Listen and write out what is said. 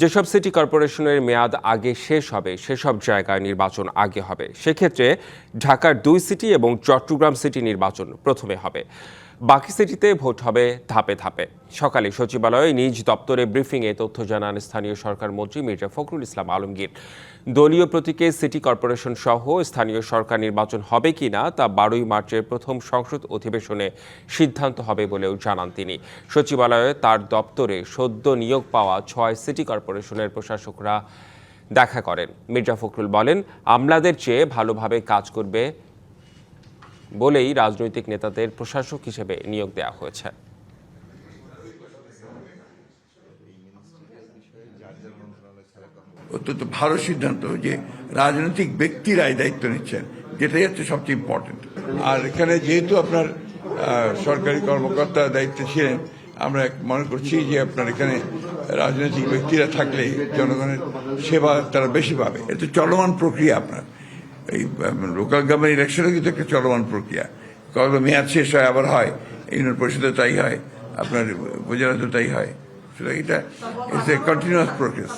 যেসব সিটি কর্পোরেশনের মেয়াদ আগে শেষ হবে সেসব জায়গায় নির্বাচন আগে হবে। সেক্ষেত্রে ঢাকার 2 সিটি এবং চট্টগ্রাম সিটি নির্বাচন প্রথমে হবে। বাকি সিটিতে ভোট হবে ধাপে ধাপে। সকালে সচিবালয়ে নিজ দপ্তরে ব্রিফিংয়ে তথ্য জানান স্থানীয় সরকার মন্ত্রী মির্জা ফখরুল ইসলাম আলমগীর। দলীয় প্রতীকে সিটি কর্পোরেশন সহ স্থানীয় সরকার নির্বাচন হবে কিনা তা 12ই মার্চের প্রথম সংসদ অধিবেশনে সিদ্ধান্ত হবে বলেও জানান তিনি। সচিবালয়ে তার দপ্তরে সদ্য নিয়োগ পাওয়া 6 সিটি কর্পোরেশনের প্রশাসকরা দেখা করেন। মির্জা ফখরুল বলেন, আমলাদের চেয়ে ভালোভাবে কাজ করবে বলেই রাজনৈতিক নেতাদের প্রশাসক হিসেবে নিয়োগ দেওয়া হয়েছে। অত্যন্ত ভালো সিদ্ধান্ত যে রাজনৈতিক ব্যক্তিরাই দায়িত্ব নিচ্ছেন, যেটাই হচ্ছে সবচেয়ে ইম্পর্টেন্ট। আর এখানে যেহেতু আপনার সরকারি কর্মকর্তা দায়িত্বে ছিলেন, আমরা মনে করছি যে আপনার এখানে রাজনৈতিক ব্যক্তিরা থাকলে জনগণের সেবা তারা বেশি পাবে। এটা চলমান প্রক্রিয়া। আপনার এই লোকাল গভর্নমেন্ট ইলেকশনও কিন্তু একটা চলমান প্রক্রিয়া। কবে মেয়াদ শেষ হয় আবার হয়, ইউনিয়ন পরিষদে তাই হয়, আপনার উপজেলাতে তাই হয়। সুতরাং এটা ইটস এ কন্টিনিউয়াস প্রসেস।